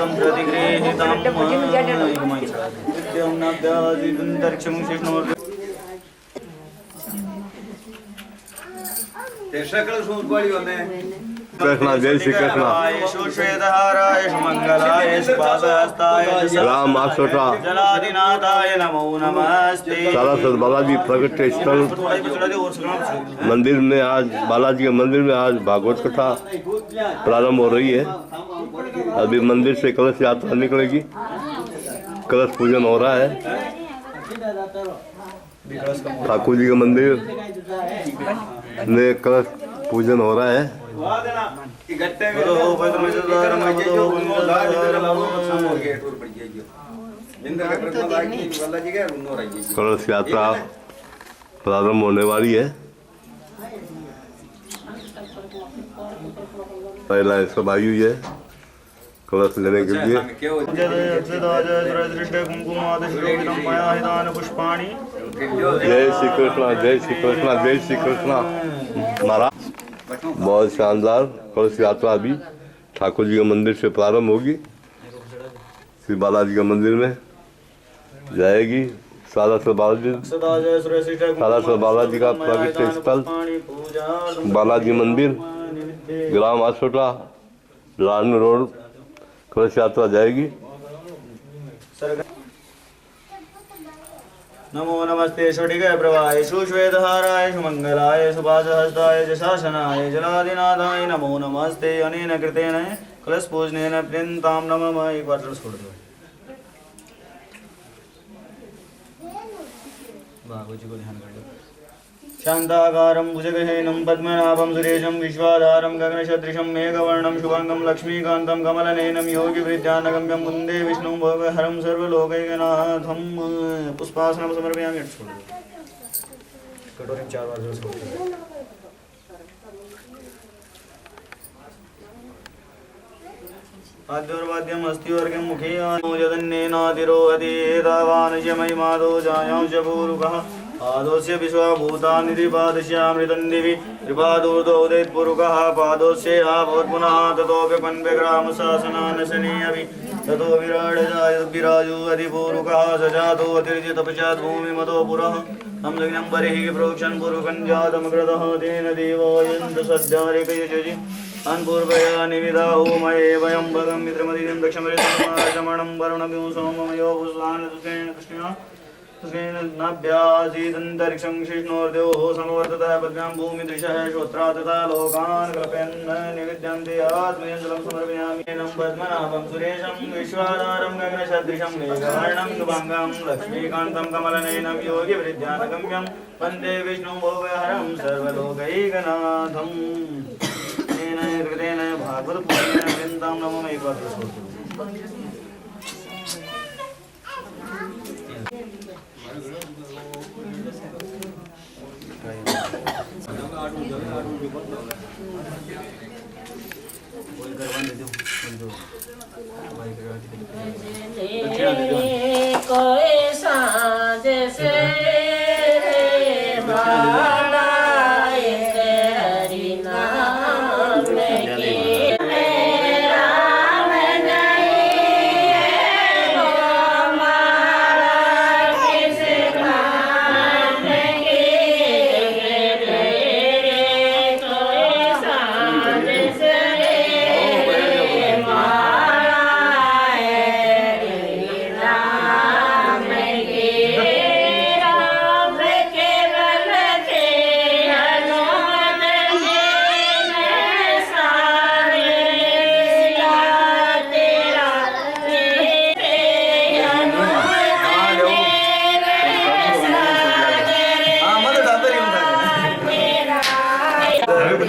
तं प्रतिगृहीतं विद्यं नाभ्यादिदन्तरिक्षं शिष्णोर् कृष्णा जय श्री कृष्णा श्वेतहाराय मंगलाय सुपादहस्ताय राम आसोटा जलादिनाथाय नमो नमस्ते। सालासर बालाजी प्रकट स्थल मंदिर में आज बालाजी के मंदिर में आज भागवत कथा प्रारंभ हो रही है। अभी मंदिर से कलश यात्रा निकलेगी, कलश पूजन हो रहा है। ठाकुर जी का मंदिर में कलश पूजन हो रहा है। कलश यात्रा प्रारंभ होने वाली है। पहला सब आई हुई है कलश लेने के लिए। जय श्री कृष्णा जय श्री कृष्णा जय श्री कृष्णा। महाराज बहुत शानदार कलश यात्रा अभी ठाकुर जी के मंदिर से प्रारंभ होगी, श्री बालाजी के मंदिर में जाएगी। सालासर बालाजी का प्रकट स्थल बालाजी मंदिर, ग्राम आसोटा, लालनी रोड, कलश यात्रा जाएगी। नमो नमस्ते स्फटिक प्रभाय सुश्वेतहाराय सुमंगलाय सुपादहस्ताय जशासनाय जलादिनाथाय नमो नमस्ते। अनेन कृतेन कलश पूजनेन प्रियंतां नमः। एक बार छोड़ दो भागवत जी को ध्यान कर लो। शांताकारं भुजगशयनं पद्मनाभं सुरेशं विश्वाधारं गगनसदृशं मेघवर्णं शुभांगं लक्ष्मीकान्तं कमलनयनं योगिवृद्धानगम्यं वन्दे विष्णुं भवहरं सर्वलोकैकनाथं। पुष्पासनं समर्पयामि। कटोरी 4 बार जल छोड़ दो। आद्योर्वाद्यम् अस्तिवर्गं मुखे यदन्नेनातिरोहति एतावान् महिमादो जायां च पूरुकः पादोस्य विश्वभूतानि त्रिपादस्यामृतं दिवि त्रिपादोर्धोदित्पुरुकः पादोस्य आभवत्पुनः ततोऽप्यपन्वेग्रामशासनानशने अपि ततो विराजो अधिपूरुकः सजातो अतिर्जितपश्चात् भूमिमतो पुरः तं लग्नं बर्हिः प्रोक्षन् पुरुकं जातमग्रतः तेन देवायन्त सद्यारिकयजि अन्पूर्वया निविदाहो मये वयं भगं मित्रमदिनं दक्षमृतमणं वरुणभ्यो सोममयो पुष्पान् कृष्णेन नाभ्यासीदन्तरिक्षं शिष्णोर्देवो समवर्ततः भद्रां भूमिदृशः श्रोत्रा तथा लोकान् कल्पयन् निविद्यन्ते आत्मयञ्जलं समर्पयामि। पद्मनाभं सुरेशं विश्वाधारं गगनसदृशं मेघवर्णं शुभांगं लक्ष्मीकान्तं कमलनयनं योगिवृद्धानगम्यं वन्दे विष्णुं भवहरं सर्वलोकैकनाथं। तेन कृतेन भागवतपूजनेन प्रियंतां नमः। एक बार कोई साँझ से करते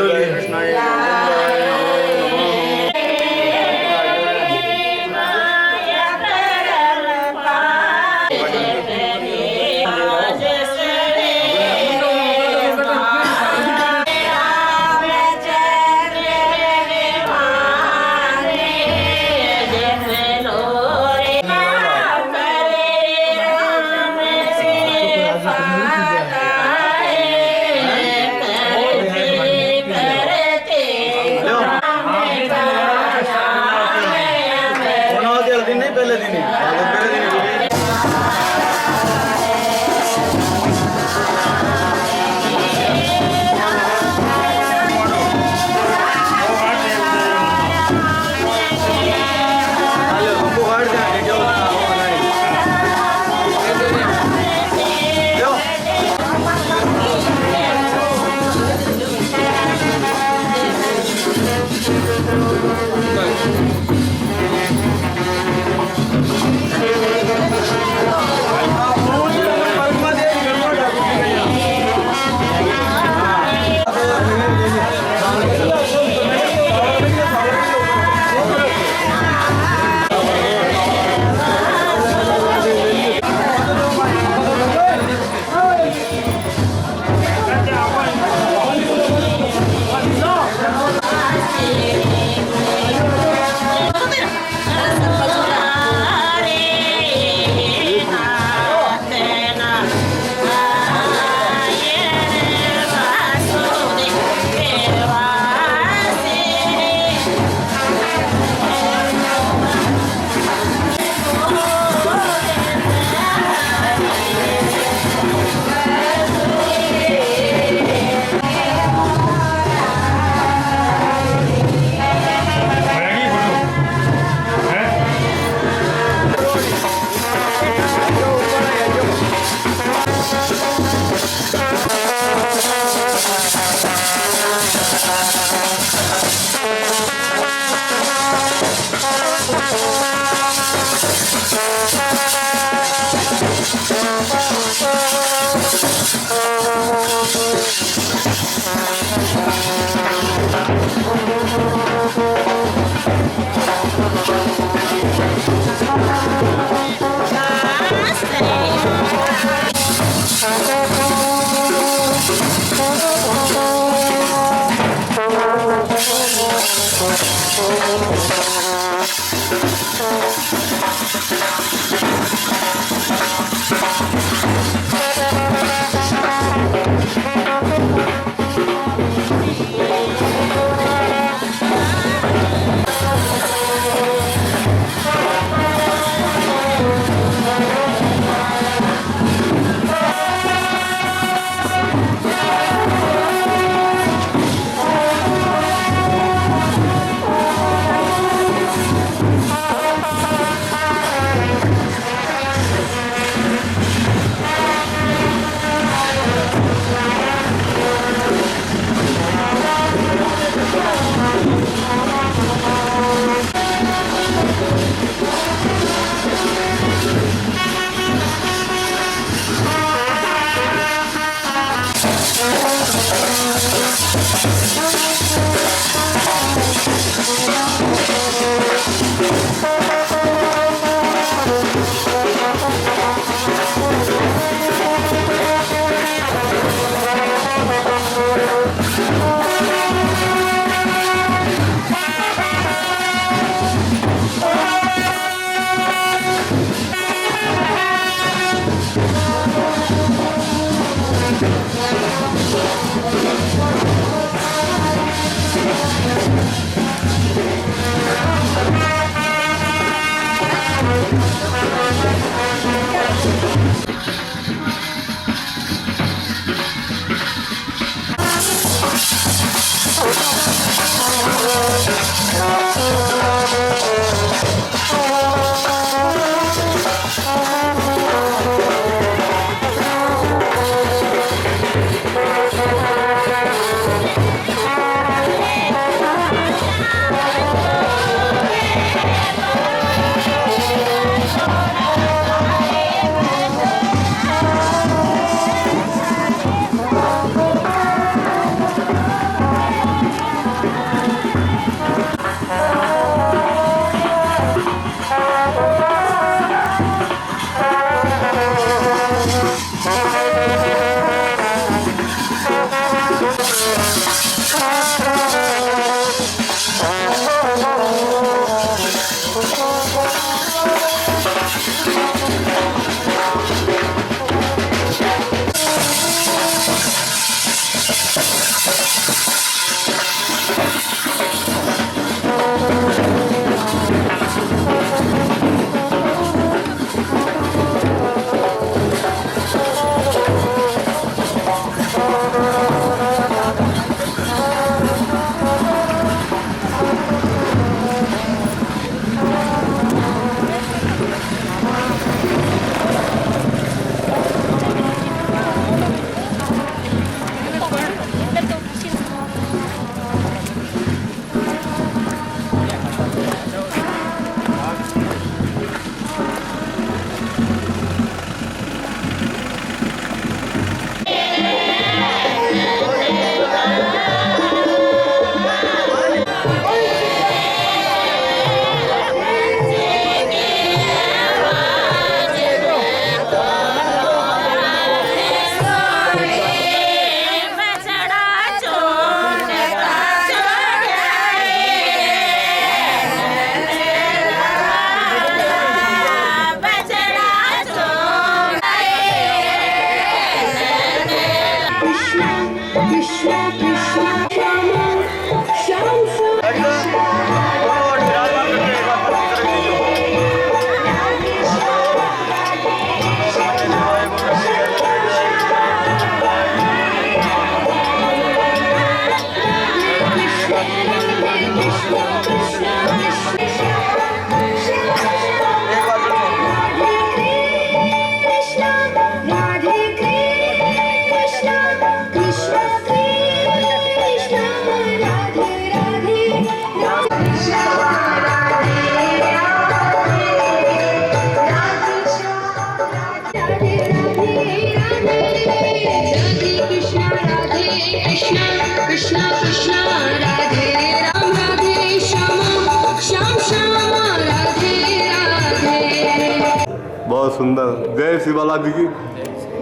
बहुत सुंदर। जय श्री बालाजी की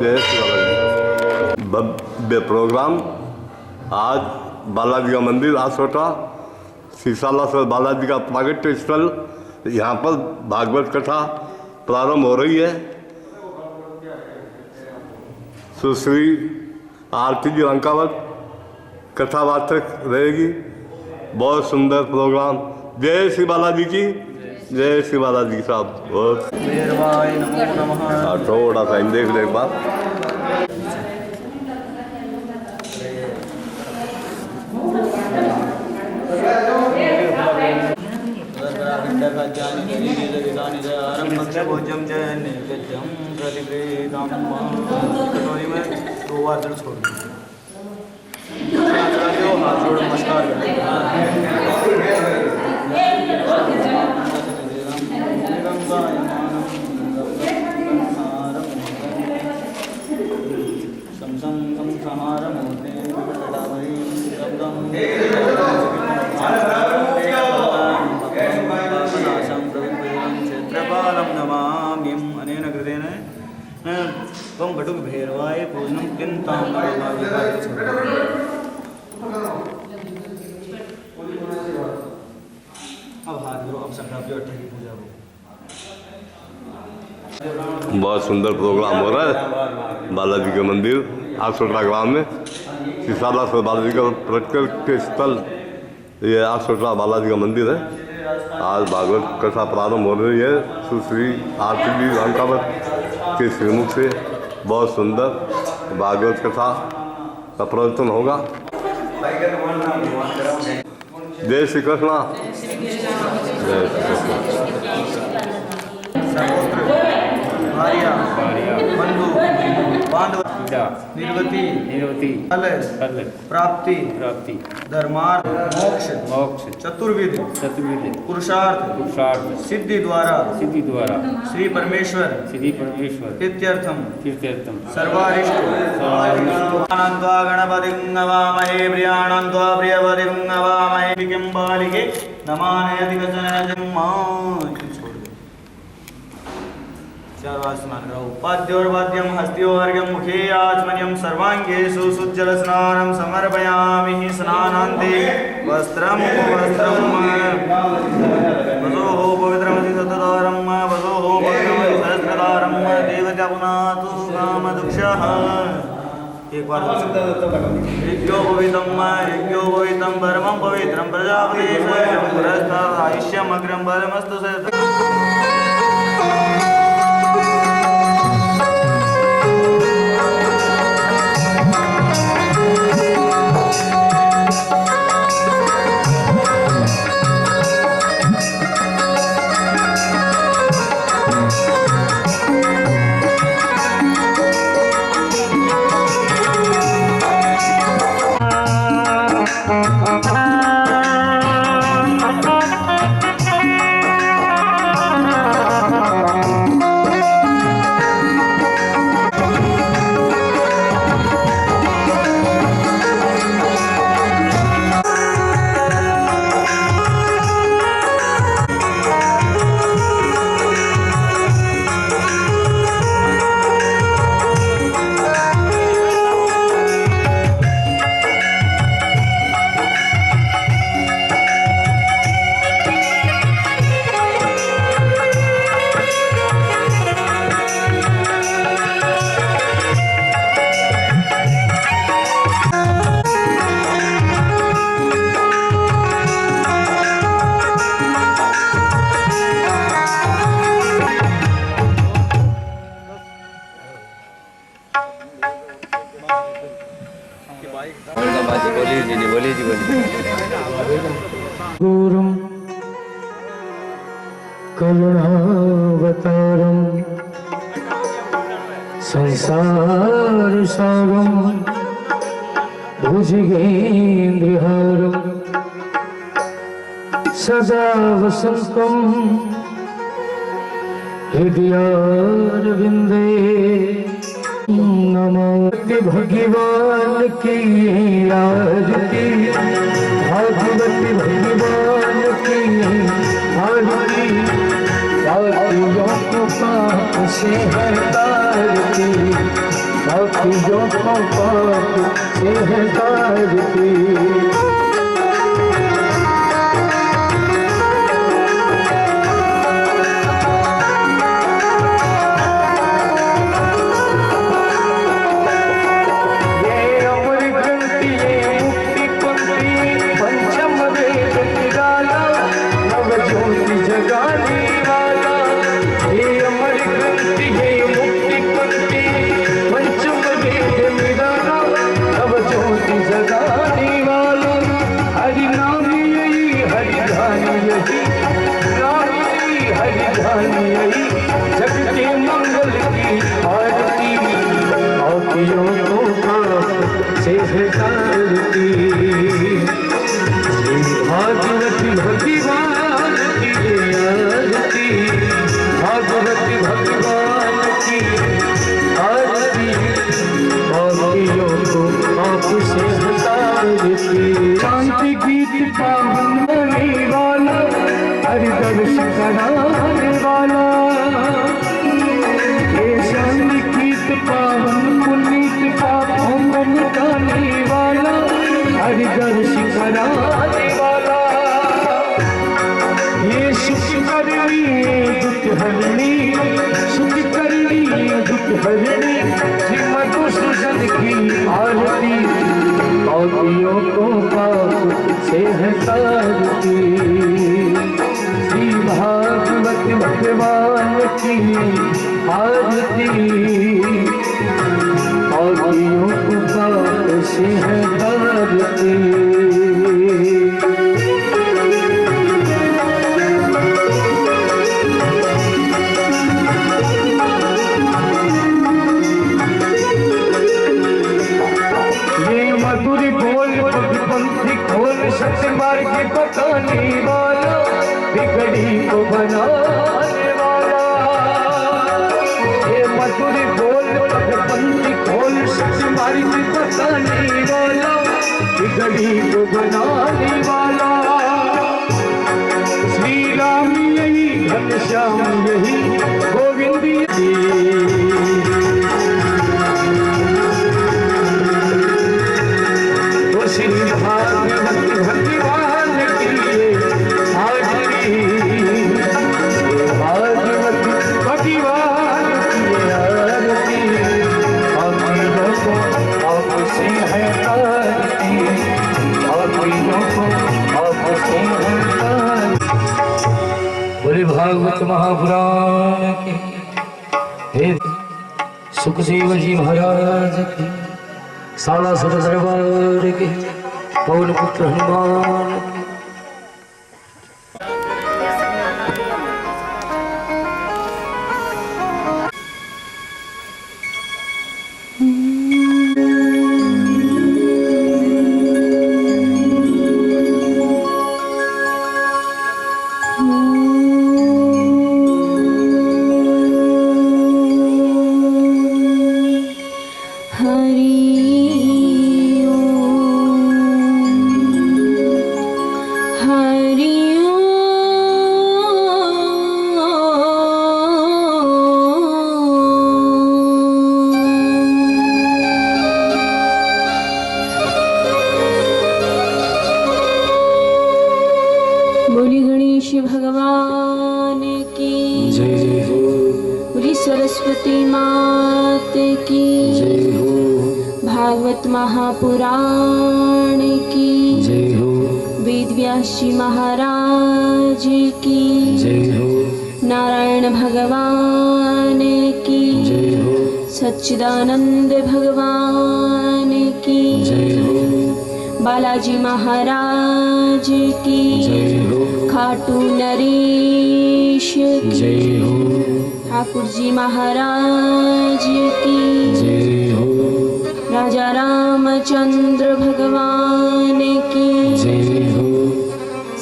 जय श्री बालाजी। भव्य प्रोग्राम आज बालाजी का मंदिर आसोटा सीसालासर बालाजी का प्रागट्य स्थल, यहाँ पर भागवत कथा प्रारंभ हो रही है। सुश्री आरती जी रंकावत कथावाचक रहेगी। बहुत सुंदर प्रोग्राम। जय श्री बालाजी की जय श्री बालाजी साहब। बहुत थोड़ा सा देख ले एक बार। भोजम जय नित्यम प्रतिप्रेतम कटोरी में 2 बार जल छोड़ दो। हाथ जोड़ नमस्कार तम बटुक भैरवाय पूजनम किंताम अब हाथ जोड़ो, अब संक्रांति और की पूजा हो। बहुत सुंदर प्रोग्राम हो रहा है बालाजी के मंदिर आसोटा ग्राम में। सीसालासर बालाजी का प्रत्यक्ष स्थल ये आसोटा बालाजी का मंदिर है। आज भागवत कथा प्रारंभ हो रही है। सुश्री आरती जी रंकावत के श्रीमुख से बहुत सुंदर भागवत कथा का प्रवचन होगा। जय श्री कृष्ण। जय श्री सर्वत्र भार्या बंधु बांधव निर्गति फल प्राप्ति धर्मार्थ मोक्ष चतुर्विध पुरुषार्थ सिद्धि द्वारा श्री परमेश्वर तीर्थम सर्वारिष्ट आनंद्वा गणपतिं नमामहे प्रियानंद्वा प्रियपतिं नमामहे विकम्बालिके नमानयति गजनजम्मा। चार बार स्नान करो। पाद्योर्वाद्यं हस्त्योर्घ्यं मुखे आचमनीयं सर्वांगेषु सुज्जल स्नानं समर्पयामि। स्नानान्ते वस्त्रं वसोः पवित्रमसि सततारं वसोः पवित्रमसि सहस्रतारं देवता पुनातु कामदुक्षः। एक बार यज्ञो पवित्रं परमं पवित्रं प्रजापति आयुष्यमग्रं बलमस्तु गुरुं करुणावतारं संसारसारं भुजगेन्द्रहारं सदा वसन्तं हृदयारविन्दे नमोति भगवान की आरती भागवती भगवान की आरती पापियों को पाप से हटाती पापियों को पाप से हटाती शांति गीत पावन होने वाला हरि दर्श कराने वाला ये शांति गीत पावन पुनीत पापों को मिटाने वाला हरि दर्श कराने वाला ये सुख करनी दुख हरणी सुख करनी दुख हरणी श्री मधुसूदन की आरती पापियों को पाप से हटाती श्री भागवत भगवान की आरती पापियों को पाप से हटाती। सत्य मार्ग पकाने वाला, बिगड़ी को बनाने वाला। ये मधुर बोल पंथी खोल, सत्य मार्ग पकाने वाला, बिगड़ी को बनाने वाला। श्री राम यही, घनश्याम यही, गोविंद यही। तो श्री भागवत भगवान की हाजरी, भागवत भगवान की आरती, आखिरों को आपसे है आरती, आखिरों को आपसे है आरती। बोले भागवत महापुराण की, हे सुखदेव जी महाराज की, साला सुर दरबार के, पवन पुत्र हनुमान की। भगवान की जय हो, बोली सरस्वती मात की जय हो, भागवत महापुराण की जय हो, वेद व्यास जी महाराज की जय हो, नारायण भगवान की जय हो, सच्चिदानंद भगवान की जय हो, बालाजी महाराज की जय हो, खाटू नरेश की जय हो, ठाकुर जी महाराज की जय हो, राजा रामचंद्र भगवान की जय हो,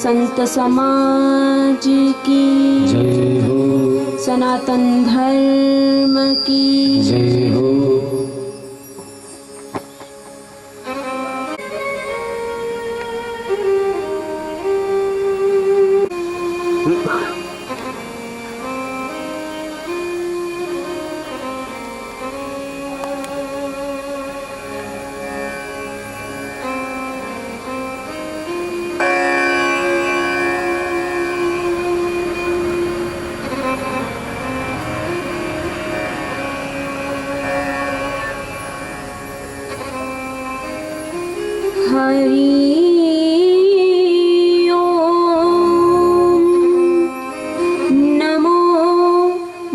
संत समाज की जय हो, सनातन धर्म की जय हो।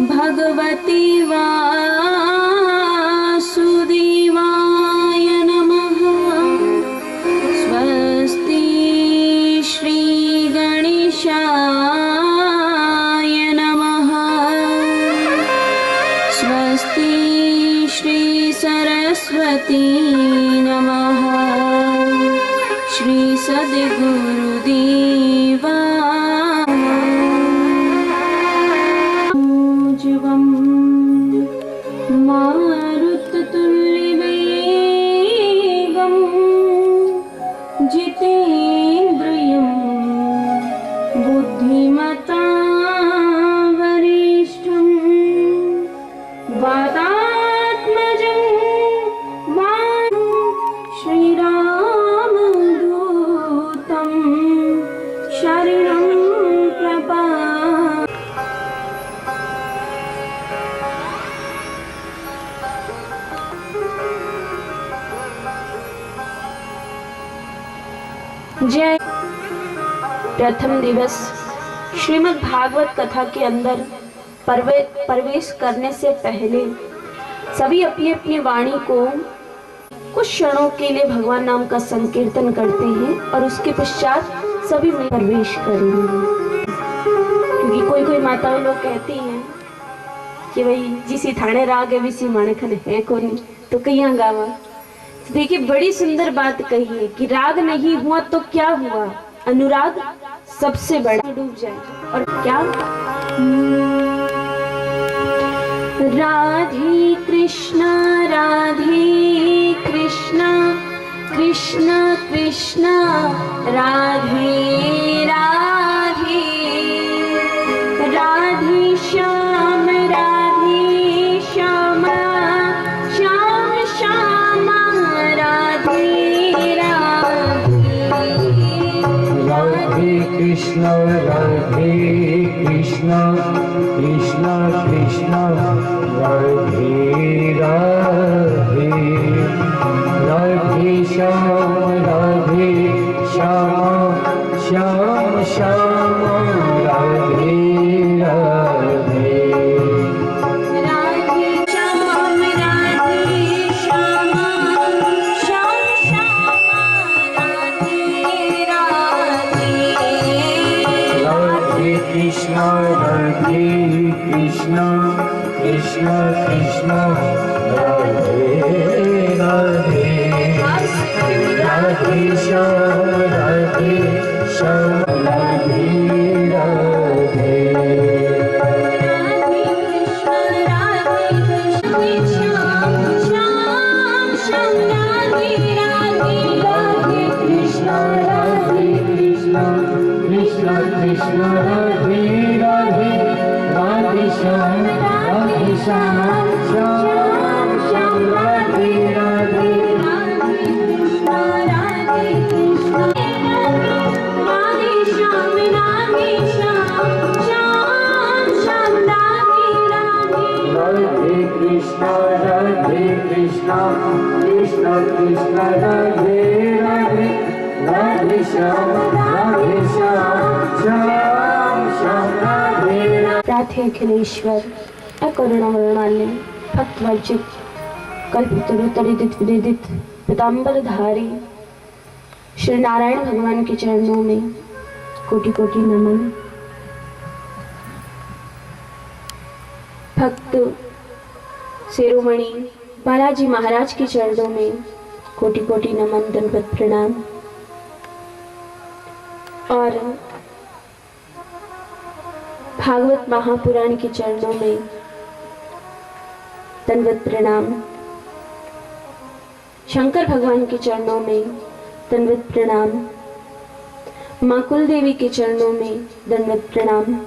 भगवती वासुदेवाय नमः। स्वस्ति श्री गणेशाय नमः। स्वस्ति श्री सरस्वती नमः। श्री सद्गुरुदेवा मारुततुल्यवेगं जितेन्द्रियं बुद्धिमतां वरिष्ठं वातात्मजं श्रीरामदूतं शरणं प्रपद्ये। जय। प्रथम दिवस श्रीमद् भागवत कथा के अंदर प्रवेश करने से पहले सभी अपनी अपनी वाणी को कुछ क्षणों के लिए भगवान नाम का संकीर्तन करते हैं और उसके पश्चात सभी में प्रवेश करेंगे। क्योंकि कोई कोई माताएं लोग कहती हैं कि भाई जिसी थाने राग है विसी माने खने है कोनी तो कहीं गावा, देखिए बड़ी सुंदर बात कही है कि राग नहीं हुआ तो क्या हुआ, अनुराग सबसे बड़ा डूब जाए। और क्या, राधे कृष्णा कृष्ण कृष्ण राधे राधे, राधे श्याम श्याम श्याम राधे राधे, राधे कृष्ण कृष्ण कृष्ण राधे राधे, राधे श्याम श्याम श्याम राधे राधे, राधे श्याम श्याम श्याम राधे राधे, राधे कृष्ण कृष्ण कृष्ण राधे राधे, राधे श्याम श्याम राधे राधे, कृष्ण कृष्ण राधे राधे, राधे श्याम श्याम श्याम राधे राधे, राधे कृष्ण कृष्ण कृष्ण राधे राधे, राधे श्याम श्याम राधे राधे। राधे अखिलेश्वर अकरुणामृणाल्य भक्तवर्जित कल्पतरुतरिदित विदित पीताम्बर धारी श्री नारायण भगवान के चरणों में कोटि कोटि नमन। भक्त शिरोमणि बालाजी महाराज के चरणों में कोटि कोटि नमन, दंडवत प्रणाम। और भागवत महापुराण के चरणों में दंडवत प्रणाम। शंकर भगवान के चरणों में दंडवत प्रणाम। माँ कुल देवी के चरणों में दंडवत प्रणाम।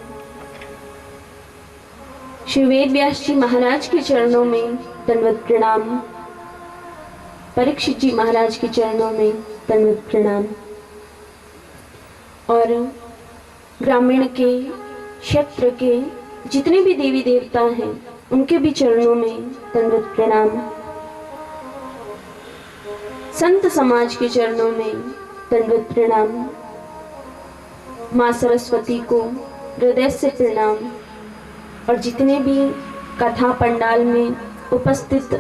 श्री वेद व्यास जी महाराज के चरणों में दंडवत प्रणाम। परीक्षित जी महाराज के चरणों में दंडवत प्रणाम। और ग्रामीण के, क्षेत्र के जितने भी देवी देवता हैं उनके भी चरणों में दंडवत प्रणाम। संत समाज के चरणों में दंडवत प्रणाम। माँ सरस्वती को हृदय से प्रणाम। और जितने भी कथा पंडाल में उपस्थित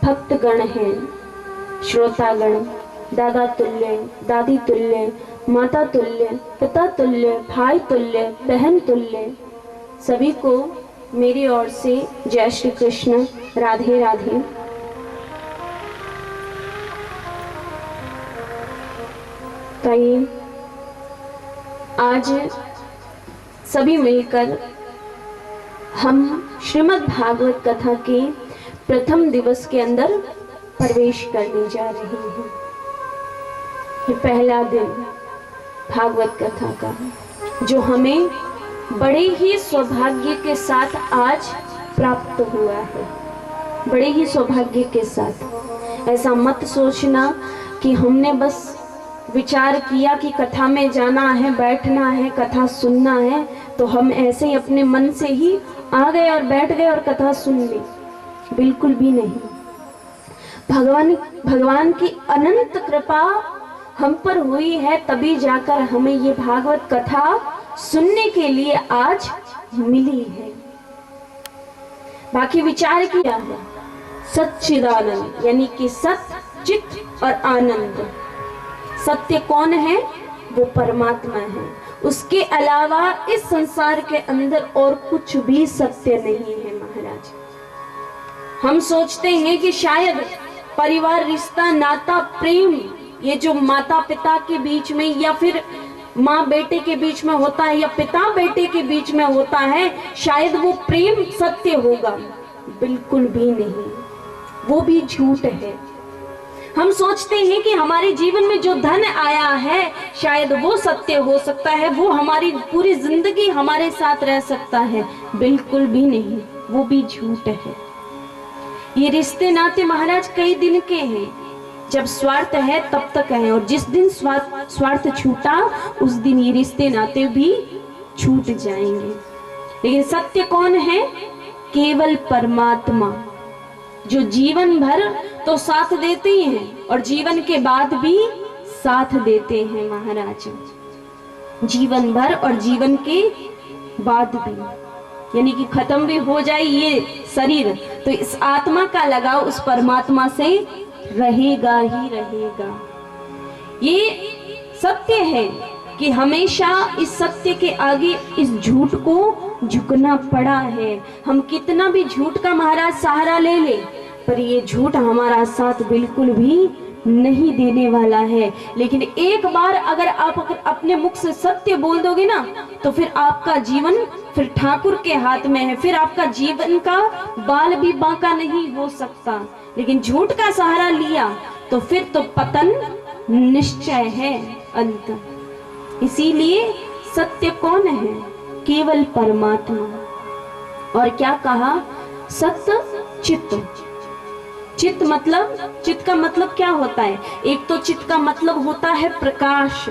भक्तगण हैं, श्रोतागण, दादा तुल्य, दादी तुल्य, माता तुल्य, पिता तुल्य, भाई तुल्य, बहन तुल्य, सभी को मेरी ओर से जय श्री कृष्ण, राधे राधे। तो आज सभी मिलकर हम श्रीमद् भागवत कथा के प्रथम दिवस के अंदर प्रवेश करने जा रहे हैं। ये पहला दिन भागवत कथा का, जो हमें बड़े ही सौभाग्य के साथ आज प्राप्त हुआ है। बड़े ही सौभाग्य के साथ। ऐसा मत सोचना कि हमने बस विचार किया कि कथा में जाना है, बैठना है, कथा सुनना है, तो हम ऐसे ही अपने मन से ही आ गए और बैठ गए और कथा सुन ली। बिल्कुल भी नहीं। भगवान की अनंत कृपा हम पर हुई है, तभी जाकर हमें ये भागवत कथा सुनने के लिए आज मिली है। बाकी विचार किया है सच्चिदानंद, यानी कि सत्य, चित्त और आनंद। सत्य कौन है? वो परमात्मा है। उसके अलावा इस संसार के अंदर और कुछ भी सत्य नहीं है महाराज। हम सोचते हैं कि शायद परिवार, रिश्ता, नाता, प्रेम, ये जो माता पिता के बीच में या फिर माँ बेटे के बीच में होता है या पिता बेटे के बीच में होता है, शायद वो प्रेम सत्य होगा, बिल्कुल भी नहीं, वो भी झूठ है। हम सोचते हैं कि हमारे जीवन में जो धन आया है शायद वो सत्य हो सकता है, वो हमारी पूरी जिंदगी हमारे साथ रह सकता है, बिल्कुल भी नहीं, वो भी झूठ है। ये रिश्ते नाते महाराज कई दिन के हैं, जब स्वार्थ है तब तक है, और जिस दिन स्वार्थ छूटा उस दिन ये रिश्ते नाते भी छूट जाएंगे। लेकिन सत्य कौन है? केवल परमात्मा, जो जीवन भर तो साथ देते ही हैं और जीवन के बाद भी साथ देते हैं महाराज, जीवन भर और जीवन के बाद भी, यानी कि खत्म भी हो जाए ये शरीर तो इस आत्मा का लगाव उस परमात्मा से रहेगा ही रहेगा। ये सत्य है कि हमेशा इस सत्य के आगे इस झूठ को झुकना पड़ा है। हम कितना भी झूठ का महाराज सहारा ले ले, पर ये झूठ हमारा साथ बिल्कुल भी नहीं देने वाला है। लेकिन एक बार अगर आप अपने मुख से सत्य बोल दोगे ना, तो फिर आपका जीवन फिर ठाकुर के हाथ में है, फिर आपका जीवन का बाल भी बांका नहीं हो सकता। लेकिन झूठ का सहारा लिया तो फिर तो पतन निश्चय है, अंत। इसीलिए सत्य कौन है? केवल परमात्मा। और क्या कहा? सत्य चित्त। चित्त मतलब, चित्त का मतलब क्या होता है? एक तो चित्त का मतलब होता है प्रकाश,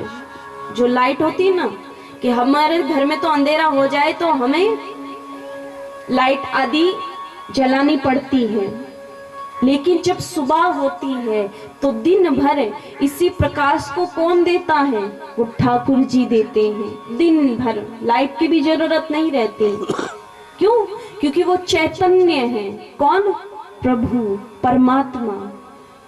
जो लाइट होती है ना, कि हमारे घर में तो अंधेरा हो जाए तो हमें लाइट आदि जलानी पड़ती है, लेकिन जब सुबह होती है तो दिन भर इसी प्रकाश को कौन देता है? वो ठाकुर जी देते हैं। दिन भर लाइट की भी जरूरत नहीं रहती। क्यों? क्योंकि वो चैतन्य है। कौन? प्रभु परमात्मा।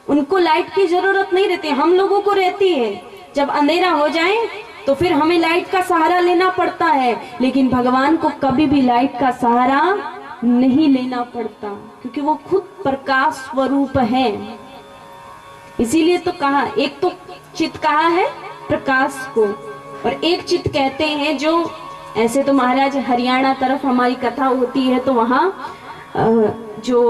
उनको लाइट की जरूरत नहीं रहती, हम लोगों को रहती है। जब अंधेरा हो जाए तो फिर हमें लाइट का सहारा लेना पड़ता है, लेकिन भगवान को कभी भी लाइट का सहारा नहीं लेना पड़ता, क्योंकि वो खुद प्रकाश स्वरूप है। इसीलिए तो कहा, एक तो चित्त कहा है प्रकाश को, और एक चित्त कहते हैं जो, ऐसे तो महाराज हरियाणा तरफ हमारी कथा होती है तो वहाँ जो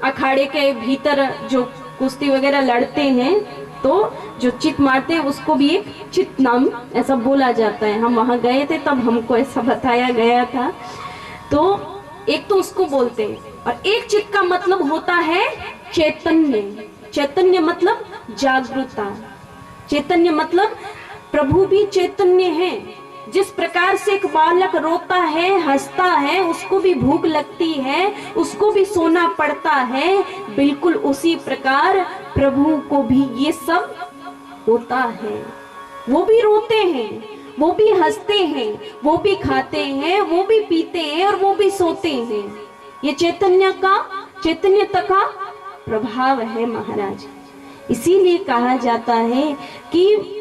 अखाड़े के भीतर जो कुश्ती वगैरह लड़ते हैं तो जो चित मारते हैं उसको भी एक चित नाम ऐसा बोला जाता है। हम वहाँ गए थे तब हमको ऐसा बताया गया था। तो एक तो उसको बोलते हैं, और एक चित का मतलब होता है चैतन्य। चैतन्य मतलब जागरूकता। चैतन्य मतलब प्रभु भी चैतन्य है। जिस प्रकार से एक बालक रोता है, हंसता है, उसको भी भूख लगती है, उसको भी सोना पड़ता है, बिल्कुल उसी प्रकार प्रभु को भी ये सब होता है। वो भी रोते हैं, वो भी हंसते हैं, वो भी खाते हैं, वो भी पीते हैं और वो भी सोते हैं। ये चैतन्यता का प्रभाव है महाराज। इसीलिए कहा जाता है कि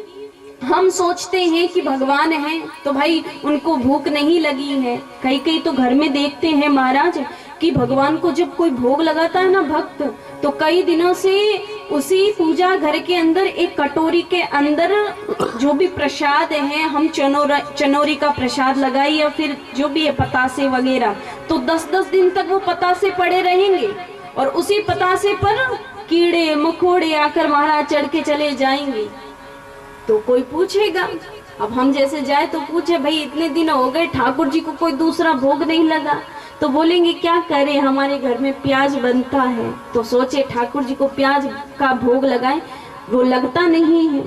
हम सोचते हैं कि भगवान है तो भाई उनको भूख नहीं लगी है। कई तो घर में देखते हैं महाराज कि भगवान को जब कोई भोग लगाता है ना भक्त, तो कई दिनों से उसी पूजा घर के अंदर एक कटोरी के अंदर जो भी प्रसाद है, हम चनोरी का प्रसाद लगाए या फिर जो भी है पतासे वगैरह, तो 10-10 दिन तक वो पतासे पड़े रहेंगे और उसी पतासे पर कीड़े मकोड़े आकर महाराज चढ़ के चले जाएंगे। तो कोई पूछेगा, अब हम जैसे जाए तो पूछे भाई इतने दिन हो गए ठाकुर जी को कोई दूसरा भोग नहीं लगा, तो बोलेंगे क्या करें, हमारे घर में प्याज बनता है। तो सोचे ठाकुर जी को प्याज का भोग लगाएं, वो लगता नहीं है,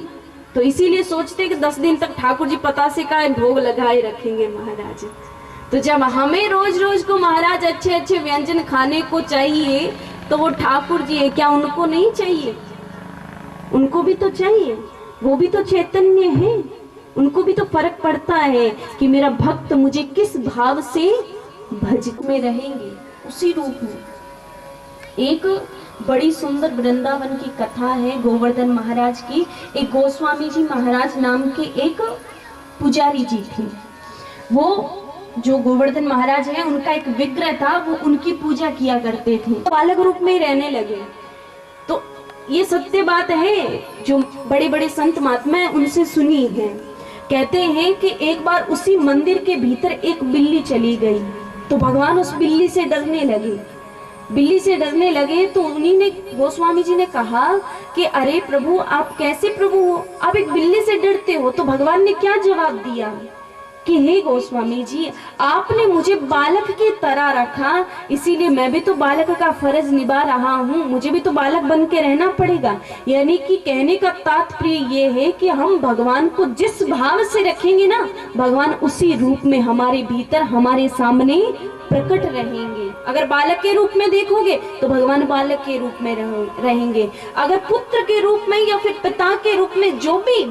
तो इसीलिए सोचते कि 10 दिन तक ठाकुर जी पतासे का भोग लगाए रखेंगे महाराज। तो जब हमें रोज रोज को महाराज अच्छे अच्छे व्यंजन खाने को चाहिए, तो वो ठाकुर जी है, क्या उनको नहीं चाहिए? उनको भी तो चाहिए, वो भी तो चैतन्य है। उनको भी तो फर्क पड़ता है कि मेरा भक्त मुझे किस भाव से भज में रहेंगे, उसी रूप में। एक बड़ी सुंदर वृंदावन की कथा है गोवर्धन महाराज की। एक गोस्वामी जी महाराज नाम के एक पुजारी जी थे। वो जो गोवर्धन महाराज है उनका एक विग्रह था, वो उनकी पूजा किया करते थे। बालक रूप में रहने लगे, तो ये सत्य बात है जो बड़े बड़े संत महात्मा हैं उनसे सुनी है। कहते हैं कि एक बार उसी मंदिर के भीतर एक बिल्ली चली गई तो भगवान उस बिल्ली से डरने लगे। बिल्ली से डरने लगे तो उन्हीं ने, गोस्वामी जी ने कहा कि अरे प्रभु आप कैसे प्रभु हो, आप एक बिल्ली से डरते हो। तो भगवान ने क्या जवाब दिया कि हे गोस्वामी जी, आपने मुझे बालक की तरह रखा, इसीलिए मैं भी तो बालक का फर्ज निभा रहा हूँ, मुझे भी तो बालक बन के रहना पड़ेगा। यानी कि कहने का तात्पर्य ये है कि हम भगवान को जिस भाव से रखेंगे ना, भगवान उसी रूप में हमारे भीतर हमारे सामने प्रकट रहेंगे। अगर बालक के रूप में देखोगे तो भगवान बालक के रूप में रहेंगे। अगर पुत्र के रूप में या फिर पिता के रूप में, जो भी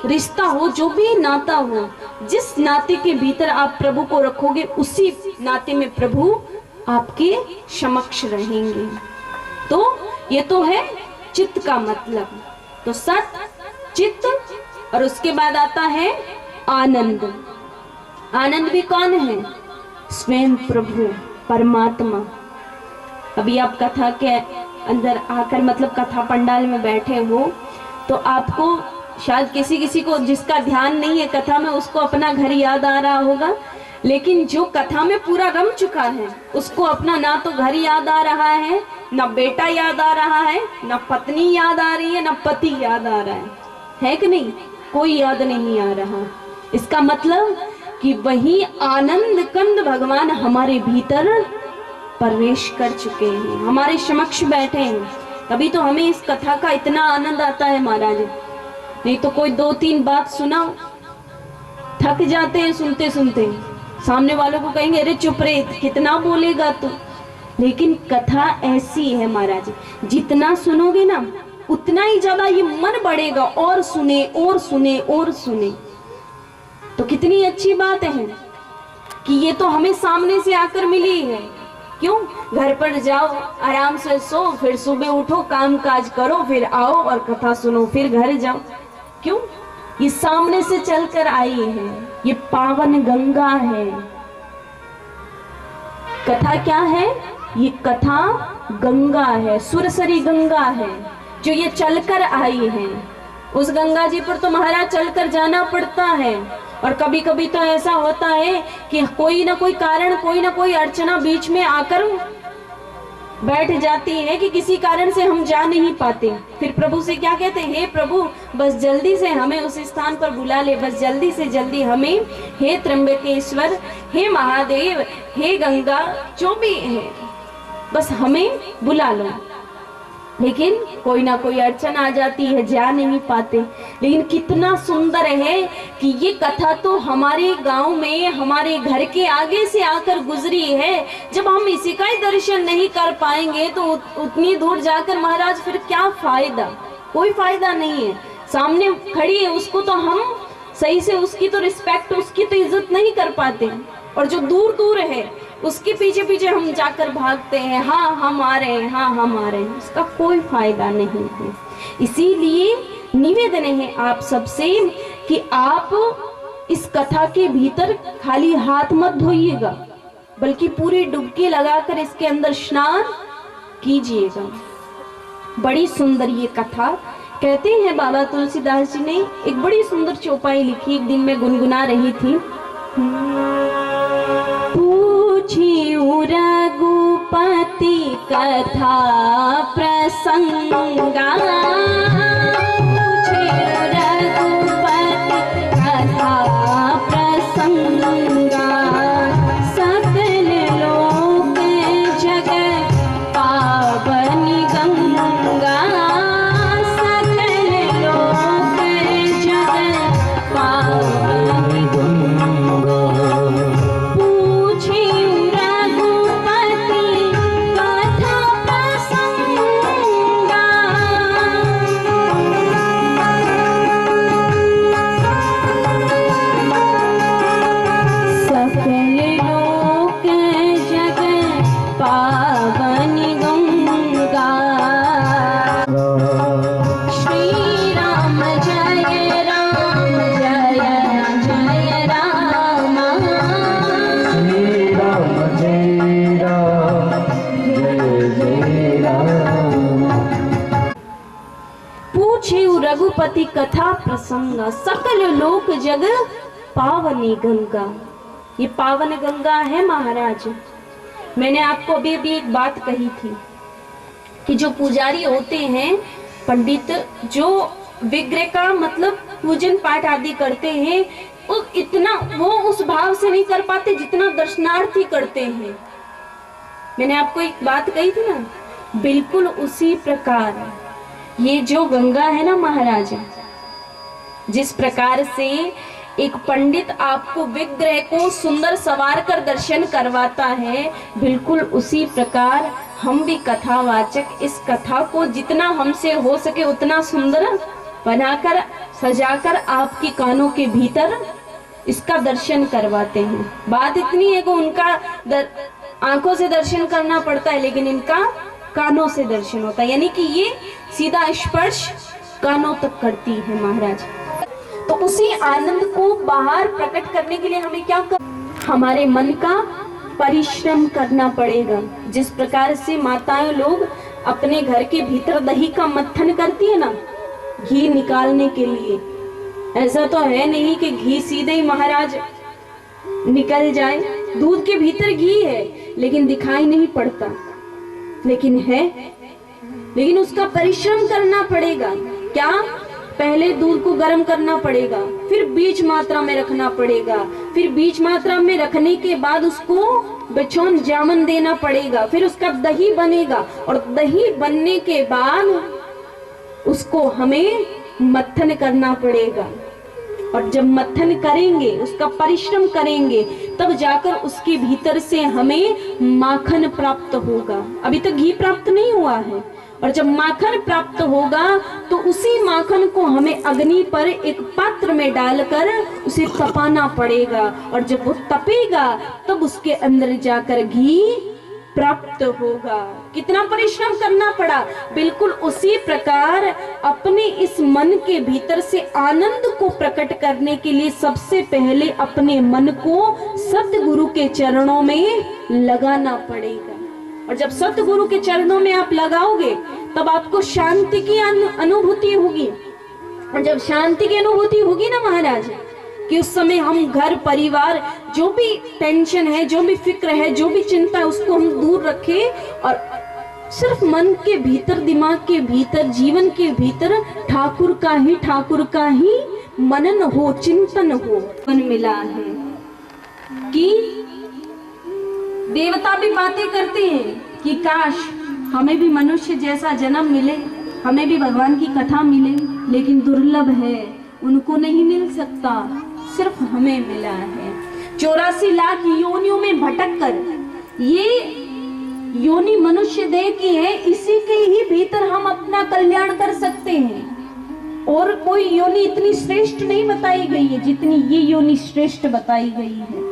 रिश्ता हो, जो भी नाता हो, जिस नाते के भीतर आप प्रभु को रखोगे उसी नाते में प्रभु आपके समक्ष रहेंगे। तो ये तो है चित्त का मतलब। तो सत, चित्त, और उसके बाद आता है आनंद। आनंद भी कौन है? स्वयं प्रभु परमात्मा। अभी आप कथा के अंदर आकर, मतलब कथा पंडाल में बैठे हो, तो आपको शायद किसी को जिसका ध्यान नहीं है कथा में, उसको अपना घर याद आ रहा होगा। लेकिन जो कथा में पूरा रम चुका है उसको अपना ना तो घर याद आ रहा है, ना बेटा याद आ रहा है, ना पत्नी याद आ रही है, ना पति याद आ रहा है कि नहीं? कोई याद नहीं आ रहा। इसका मतलब कि वही आनंद कंद भगवान हमारे भीतर प्रवेश कर चुके हैं, हमारे समक्ष बैठे हैं। तभी तो हमें इस कथा का इतना आनंद आता है महाराज। नहीं तो कोई 2-3 बात सुनाओ, थक जाते हैं सुनते सुनते, सामने वालों को कहेंगे अरे चुप रे, कितना बोलेगा तू। लेकिन कथा ऐसी है महाराज, जितना सुनोगे ना उतना ही ज्यादा ये मन बढ़ेगा, और सुने और सुने और सुने। तो कितनी अच्छी बात है कि ये तो हमें सामने से आकर मिली है। क्यों? घर पर जाओ, आराम से सो, फिर सुबह उठो, काम काज करो, फिर आओ और कथा सुनो, फिर घर जाओ। क्यों? ये सामने से चलकर आई है, ये पावन गंगा है। कथा क्या है? ये कथा गंगा है, सुरसरी गंगा है जो ये चलकर आई है। उस गंगा जी पर तो महाराज चलकर जाना पड़ता है। और कभी कभी तो ऐसा होता है कि कोई ना कोई कारण, कोई ना कोई अर्चना बीच में आकर बैठ जाती है कि किसी कारण से हम जा नहीं पाते। फिर प्रभु से क्या कहते हैं? हे प्रभु, बस जल्दी से हमें उस स्थान पर बुला ले, बस जल्दी से जल्दी हमें, हे त्र्यंबकेश्वर, हे महादेव, हे गंगा, जो भी है बस हमें बुला लो। लेकिन कोई ना कोई अड़चन आ जाती है, जा नहीं पाते। लेकिन कितना सुंदर है कि ये कथा तो हमारे गांव में, हमारे घर के आगे से आकर गुजरी है। जब हम इसी का ही दर्शन नहीं कर पाएंगे तो उतनी दूर जाकर महाराज फिर क्या फायदा? कोई फायदा नहीं है। सामने खड़ी है उसको तो हम सही से, उसकी तो रिस्पेक्ट, उसकी तो इज्जत नहीं कर पाते, और जो दूर दूर है उसके पीछे पीछे हम जाकर भागते हैं, हाँ हम आ रहे हैं, हाँ हम आ रहे हैं। उसका कोई फायदा नहीं है। इसीलिए निवेदन है आप सबसे कि आप इस कथा के भीतर खाली हाथ मत धोइएगा, बल्कि पूरी डुबकी लगाकर इसके अंदर स्नान कीजिएगा। बड़ी सुंदर ये कथा। कहते हैं बाबा तुलसीदास जी ने एक बड़ी सुंदर चौपाई लिखी, एक दिन मैं गुनगुना रही थी। पूछियो रघुपति कथा प्रसंगा, पूछियो रघुपति कथा प्रसंगा, सकल लोक जगत पावनी गंगा, सकल लोक जगत पावनी गंगा। पूछियो रघुपति कथा प्रसंगा, रघुपति कथा प्रसंग, सकल लोक जग पावनी गंगा। ये पावन गंगा है महाराज। मैंने आपको अभी भी एक बात कही थी कि जो पुजारी होते हैं, पंडित, जो विग्रह का मतलब पूजन पाठ आदि करते हैं, वो उस भाव से नहीं कर पाते जितना दर्शनार्थी करते हैं। मैंने आपको एक बात कही थी ना, बिल्कुल उसी प्रकार ये जो गंगा है ना महाराज, जिस प्रकार से एक पंडित आपको विग्रह को सुंदर सवार कर दर्शन करवाता है, बिल्कुल उसी प्रकार हम भी कथावाचक इस कथा को जितना हमसे हो सके उतना सुंदर बनाकर सजाकर आपके कानों के भीतर इसका दर्शन करवाते हैं। बात इतनी है कि उनका आंखों से दर्शन करना पड़ता है, लेकिन इनका कानों से दर्शन होता है, यानी कि ये सीधा स्पर्श कानों तक करती है महाराज। तो उसी आनंद को बाहर प्रकट करने के लिए हमें क्या हमारे मन का परिश्रम करना पड़ेगा। जिस प्रकार से माताएं लोग अपने घर के भीतर दही का मत्थन करती है ना, घी निकालने के लिए, ऐसा तो है नहीं कि घी सीधे ही महाराज निकल जाए। दूध के भीतर घी है लेकिन दिखाई नहीं पड़ता, लेकिन है, लेकिन उसका परिश्रम करना पड़ेगा। क्या? पहले दूध को गर्म करना पड़ेगा, फिर बीज मात्रा में रखना पड़ेगा, फिर बीज मात्रा में रखने के बाद उसको बिछौन जामन देना पड़ेगा, फिर उसका दही बनेगा, और दही बनने के बाद उसको हमें मत्थन करना पड़ेगा। और जब मत्थन करेंगे, उसका परिश्रम करेंगे, तब जाकर उसके भीतर से हमें माखन प्राप्त होगा। अभी तक घी प्राप्त नहीं हुआ है, और जब माखन प्राप्त होगा तो उसी माखन को हमें अग्नि पर एक पात्र में डालकर उसे तपाना पड़ेगा, और जब वो तपेगा तब उसके अंदर जाकर घी प्राप्त होगा। कितना परिश्रम करना पड़ा। बिल्कुल उसी प्रकार अपने इस मन के भीतर से आनंद को प्रकट करने के लिए सबसे पहले अपने मन को सतगुरु के चरणों में लगाना पड़ेगा। और जब सतगुरु के चरणों में आप लगाओगे तब आपको शांति की अनुभूति होगी। और जब शांति की अनुभूति होगी ना महाराज, कि उस समय हम घर परिवार जो भी टेंशन है, जो भी फिक्र है, जो भी चिंता है, उसको हम दूर रखें और सिर्फ मन के भीतर, दिमाग के भीतर, जीवन के भीतर ठाकुर का ही मनन हो, चिंतन हो। मन मिला है कि देवता भी बातें करते हैं कि काश हमें भी मनुष्य जैसा जन्म मिले, हमें भी भगवान की कथा मिले, लेकिन दुर्लभ है, उनको नहीं मिल सकता, सिर्फ हमें मिला है। 84 लाख योनियों में भटक कर ये योनि मनुष्य देह की है, इसी के ही भीतर हम अपना कल्याण कर सकते हैं। और कोई योनि इतनी श्रेष्ठ नहीं बताई गई है जितनी ये योनि श्रेष्ठ बताई गई है।